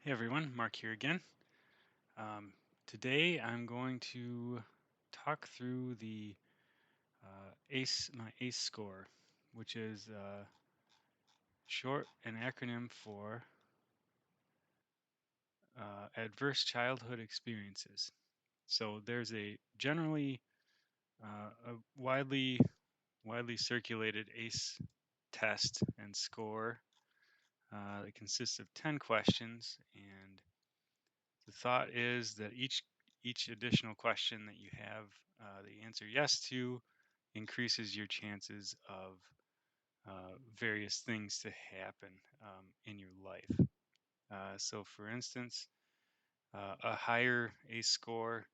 Hey everyone, Mark here again. Um, Today I'm going to talk through the my ACE score, which is an acronym for Adverse Childhood Experiences. So there's a generally a widely circulated ACE test and score that consists of 10 questions, and the thought is that each additional question that you have the answer yes to increases your chances of various things to happen in your life. So, for instance, a higher ACE score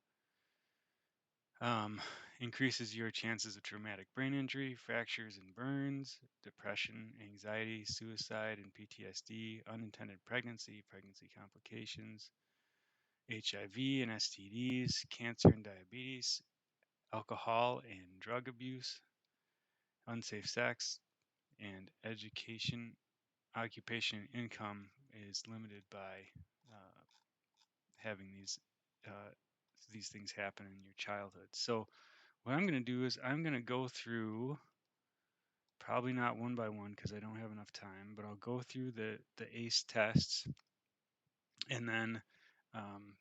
um, increases your chances of traumatic brain injury, fractures and burns, depression, anxiety, suicide, and PTSD, unintended pregnancy, pregnancy complications, HIV and STDs, cancer and diabetes, alcohol and drug abuse, unsafe sex, and education, occupation, and income is limited by uh, having uh, these things happen in your childhood. So what I'm going to do is I'm going to go through, probably not one by one because I don't have enough time, but I'll go through the ACE tests, and then um,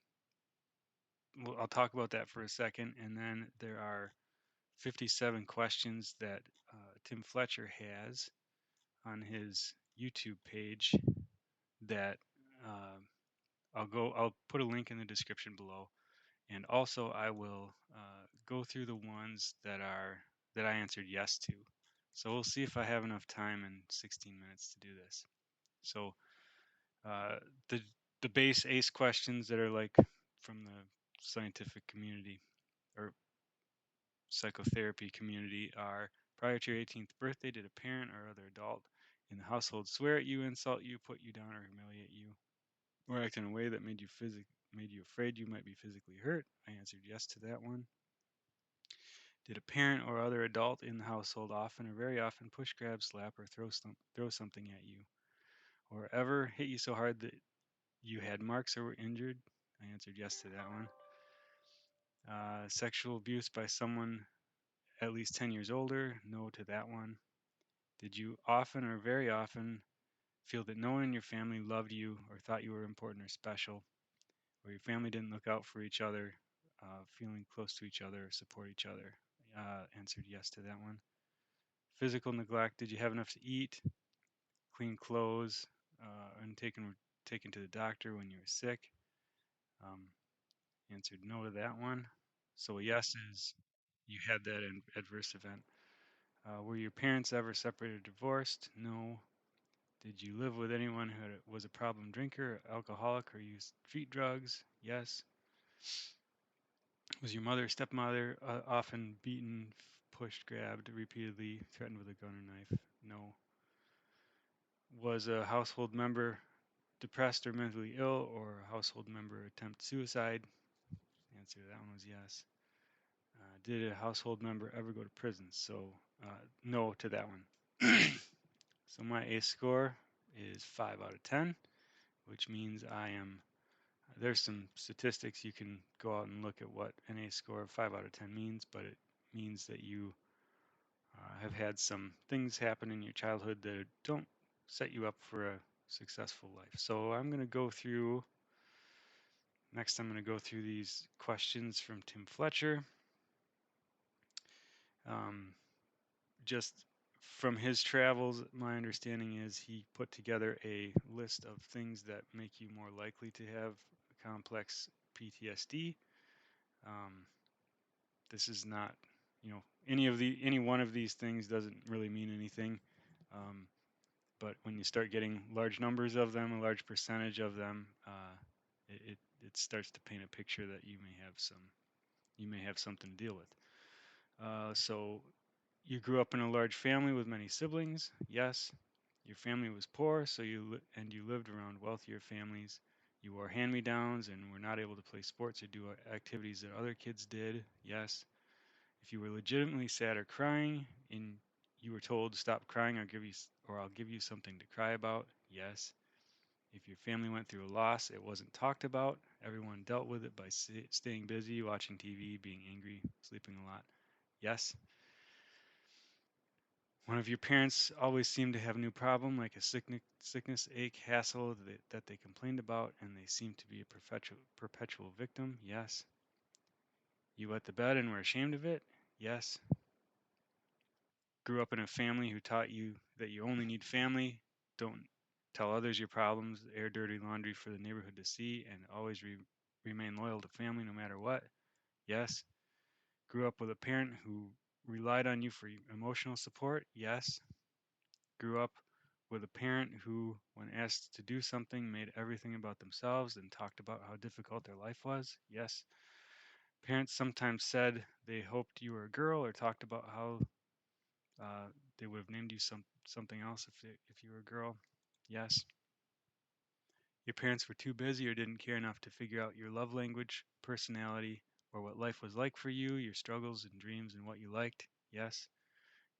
I'll talk about that for a second, and then there are 57 questions that Tim Fletcher has on his YouTube page that um I'll put a link in the description below, and also I will go through the ones that I answered yes to. So we'll see if I have enough time in 16 minutes to do this. So uh, the the base ACE questions that are like from the scientific community or psychotherapy community are: prior to your 18th birthday, did a parent or other adult in the household swear at you, insult you, put you down, or humiliate you, or act in a way that made you afraid you might be physically hurt? I answered yes to that one. Did a parent or other adult in the household often or very often push, grab, slap, or throw something at you, or ever hit you so hard that you had marks or were injured? I answered yes to that one. Sexual abuse by someone at least 10 years older? No to that one. Did you often or very often feel that no one in your family loved you or thought you were important or special, or your family didn't look out for each other, feeling close to each other, or support each other? Answered yes to that one. Physical neglect. Did you have enough to eat, clean clothes, and taken to the doctor when you were sick? Um, Answered no to that one. So a yes is you had that adverse event. Were your parents ever separated or divorced? No. Did you live with anyone who was a problem drinker, alcoholic, or used street drugs? Yes. Was your mother or stepmother often beaten, pushed, grabbed repeatedly, threatened with a gun or knife? No. Was a household member depressed or mentally ill, or a household member attempt suicide? The answer to that one was yes. Did a household member ever go to prison? So no to that one. So my ACE score is 5 out of 10, which means I am. There's some statistics you can go out and look at what an ACE score of 5 out of 10 means, but it means that you have had some things happen in your childhood that don't set you up for a successful life. So I'm going to go through. Next, I'm going to go through these questions from Tim Fletcher. Um, just from his travels, my understanding is he put together a list of things that make you more likely to have complex PTSD. Um, this is not, any one of these things doesn't really mean anything. Um, but when you start getting large numbers of them, a large percentage of them, it starts to paint a picture that you may have something to deal with. So you grew up in a large family with many siblings. Yes. Your family was poor, so you lived around wealthier families. You wore hand-me-downs and were not able to play sports or do activities that other kids did. Yes. If you were legitimately sad or crying and you were told stop crying, or I'll give you something to cry about. Yes. If your family went through a loss, it wasn't talked about. Everyone dealt with it by staying busy, watching TV, being angry, sleeping a lot. Yes. One of your parents always seemed to have a new problem, like a sickness, ache, hassle that they complained about, and they seemed to be a perpetual victim. Yes. You wet the bed and were ashamed of it. Yes. Grew up in a family who taught you that you only need family. Don't tell others your problems. Air dirty laundry for the neighborhood to see, and always remain loyal to family no matter what. Yes. Grew up with a parent who relied on you for emotional support. Yes. Grew up with a parent who, when asked to do something, made everything about themselves and talked about how difficult their life was. Yes. Parents sometimes said they hoped you were a girl or talked about how they would have named you something else if you were a girl. Yes. Your parents were too busy or didn't care enough to figure out your love language, personality, or what life was like for you, your struggles and dreams and what you liked. Yes.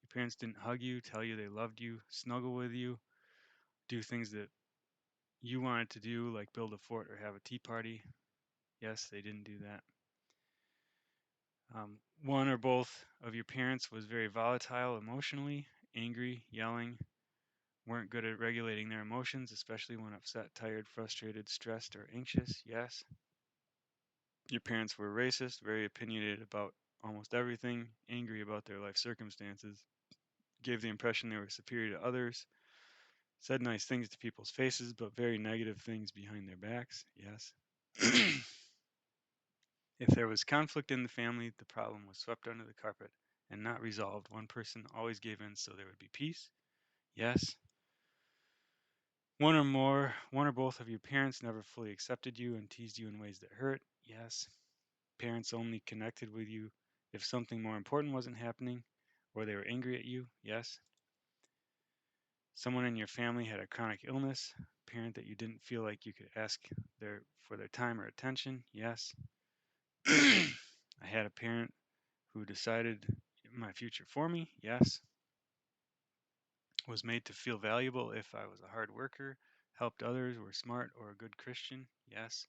Your parents didn't hug you, tell you they loved you, snuggle with you, do things that you wanted to do, like build a fort or have a tea party. Yes, they didn't do that. One or both of your parents was very volatile emotionally, angry, yelling, weren't good at regulating their emotions, especially when upset, tired, frustrated, stressed, or anxious. Yes. Your parents were racist, very opinionated about almost everything, angry about their life circumstances, gave the impression they were superior to others, said nice things to people's faces, but very negative things behind their backs. Yes. If there was conflict in the family, the problem was swept under the carpet and not resolved. One person always gave in so there would be peace. Yes. One or both of your parents never fully accepted you and teased you in ways that hurt. Yes. Parents only connected with you if something more important wasn't happening or they were angry at you. Yes. Someone in your family had a chronic illness, parent that you didn't feel like you could ask for their time or attention. Yes. I had a parent who decided my future for me. Yes. Was made to feel valuable if I was a hard worker, helped others, were smart, or a good Christian. Yes.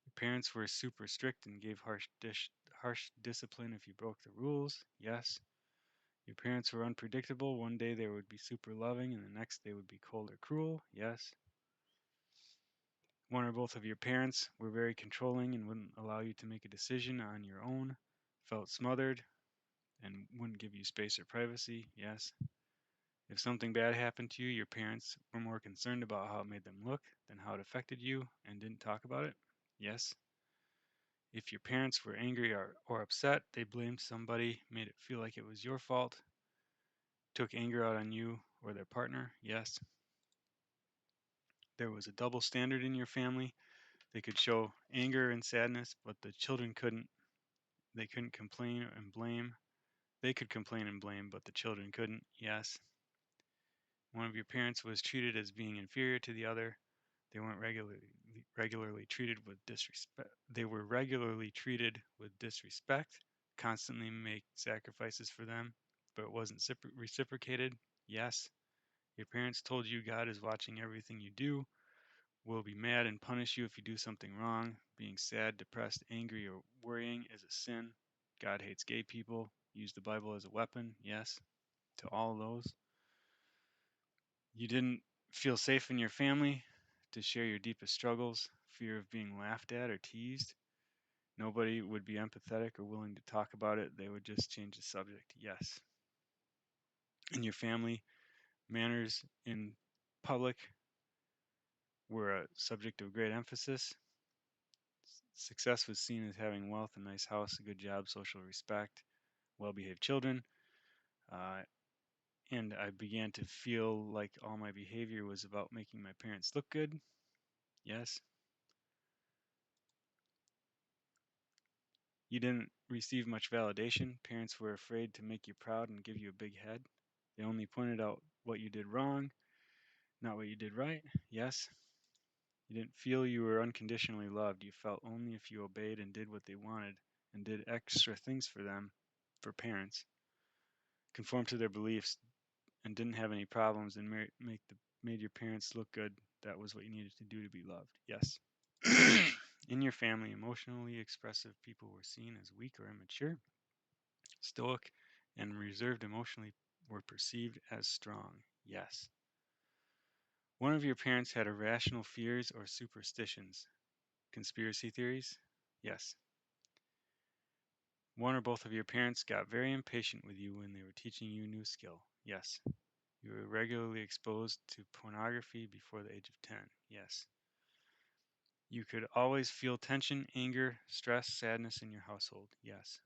Your parents were super strict and gave harsh discipline if you broke the rules. Yes. Your parents were unpredictable. One day they would be super loving and the next they would be cold or cruel. Yes. One or both of your parents were very controlling and wouldn't allow you to make a decision on your own, felt smothered, and wouldn't give you space or privacy. Yes. If something bad happened to you, your parents were more concerned about how it made them look than how it affected you and didn't talk about it. Yes. If your parents were angry or upset, they blamed somebody, made it feel like it was your fault, took anger out on you or their partner. Yes. There was a double standard in your family. They could show anger and sadness, but the children couldn't. They couldn't complain and blame. They could complain and blame, but the children couldn't. Yes. One of your parents was treated as being inferior to the other. They weren't regularly treated with disrespect. They were regularly treated with disrespect, constantly make sacrifices for them, but it wasn't reciprocated. Yes. Your parents told you God is watching everything you do, will be mad and punish you if you do something wrong. Being sad, depressed, angry, or worrying is a sin. God hates gay people. Use the Bible as a weapon. Yes, to all those. You didn't feel safe in your family to share your deepest struggles, fear of being laughed at or teased. Nobody would be empathetic or willing to talk about it. They would just change the subject. Yes. In your family, manners in public were a subject of great emphasis. Success was seen as having wealth, a nice house, a good job, social respect, well behaved children. Uh, and I began to feel like all my behavior was about making my parents look good. Yes. You didn't receive much validation. Parents were afraid to make you proud and give you a big head. They only pointed out what you did wrong, not what you did right. Yes. You didn't feel you were unconditionally loved. You felt only if you obeyed and did what they wanted and did extra things for them, for parents, conformed to their beliefs, and didn't have any problems and made your parents look good. that was what you needed to do to be loved. Yes. In your family, emotionally expressive people were seen as weak or immature. Stoic and reserved emotionally were perceived as strong. Yes. One of your parents had irrational fears or superstitions. Conspiracy theories? Yes. One or both of your parents got very impatient with you when they were teaching you a new skill. Yes. You were regularly exposed to pornography before the age of 10. Yes. You could always feel tension, anger, stress, sadness in your household. Yes.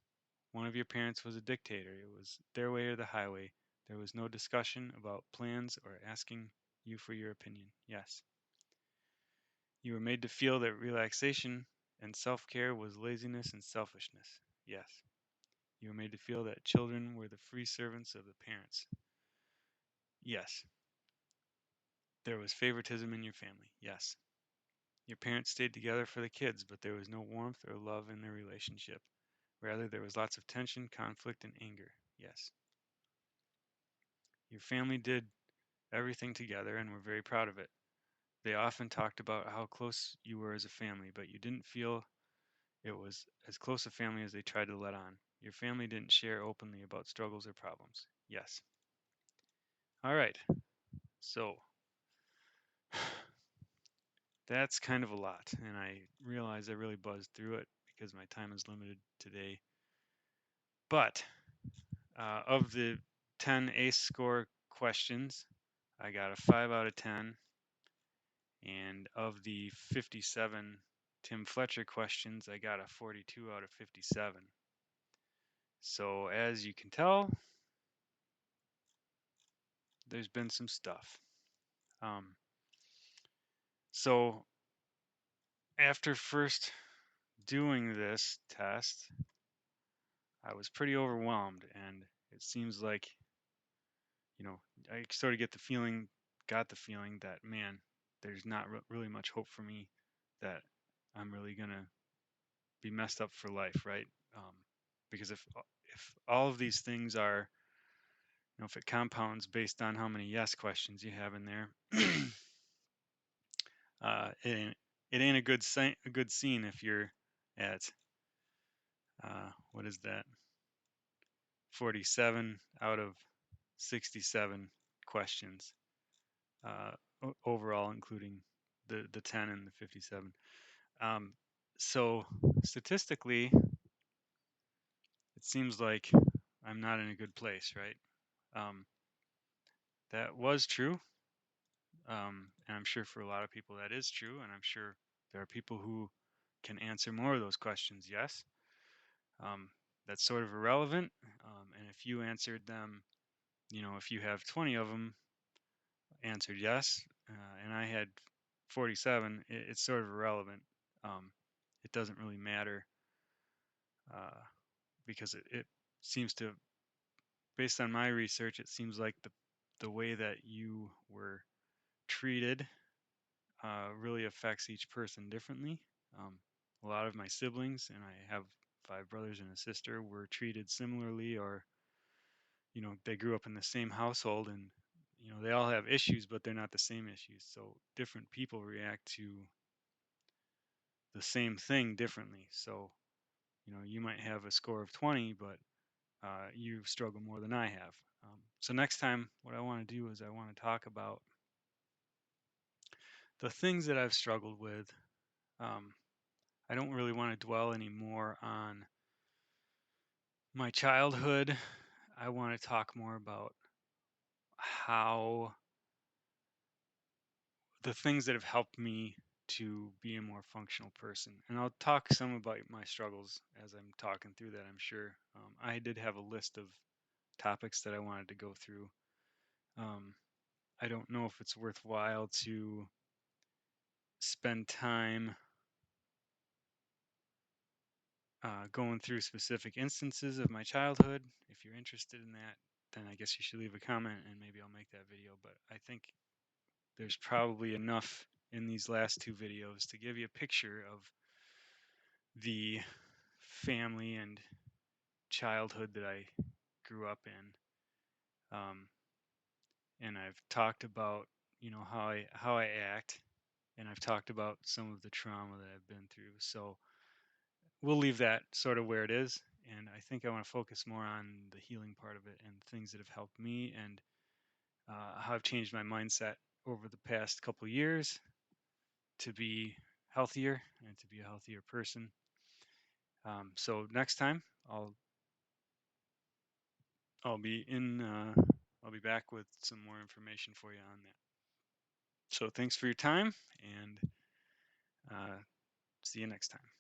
One of your parents was a dictator. It was their way or the highway. There was no discussion about plans or asking you for your opinion. Yes. You were made to feel that relaxation and self-care was laziness and selfishness. Yes. You were made to feel that children were the free servants of the parents. Yes. There was favoritism in your family. Yes. Your parents stayed together for the kids, but there was no warmth or love in their relationship. Rather, there was lots of tension, conflict, and anger. Yes. Your family did everything together and were very proud of it. They often talked about how close you were as a family, but you didn't feel it was as close a family as they tried to let on. Your family didn't share openly about struggles or problems. Yes. All right. So that's kind of a lot, and I realize I really buzzed through it because my time is limited today. But of the 10 ACE score questions, I got a 5 out of 10. And of the 57 Tim Fletcher questions, I got a 42 out of 57. So as you can tell, there's been some stuff. Um, so after first doing this test, I was pretty overwhelmed, and it seems like, I sort of got the feeling that, man, there's not really much hope for me, that I'm really gonna be messed up for life, right? Because if all of these things are, if it compounds based on how many yes questions you have in there, it ain't a good scene if you're at what is that? 47 out of 67 questions overall, including the 10 and the 57. So statistically, it seems like I'm not in a good place, right? Um, that was true. And I'm sure for a lot of people that is true. And I'm sure there are people who can answer more of those questions, yes. Um, that's sort of irrelevant. And if you answered them, if you have 20 of them answered yes, and I had 47, it's sort of irrelevant. It doesn't really matter because it seems to, based on my research, it seems like the way that you were treated really affects each person differently. A lot of my siblings, and I have 5 brothers and a sister, were treated similarly, or they grew up in the same household, and they all have issues, but they're not the same issues. So different people react to the same thing differently. So you might have a score of 20, but you struggle more than I have. So next time, what I want to do is I want to talk about the things that I've struggled with. I don't really want to dwell anymore on my childhood. I want to talk more about how the things that have helped me to be a more functional person. And I'll talk some about my struggles as I'm talking through that, I'm sure. I did have a list of topics that I wanted to go through. I don't know if it's worthwhile to spend time going through specific instances of my childhood. If you're interested in that, then I guess you should leave a comment and maybe I'll make that video. But I think there's probably enough in these last 2 videos to give you a picture of the family and childhood that I grew up in. And I've talked about, how I act. and I've talked about some of the trauma that I've been through. So we'll leave that sort of where it is. And I think I want to focus more on the healing part of it and things that have helped me, and how I've changed my mindset over the past couple of years to be healthier and to be a healthier person. So next time I'll be in I'll be back with some more information for you on that. So thanks for your time, and see you next time.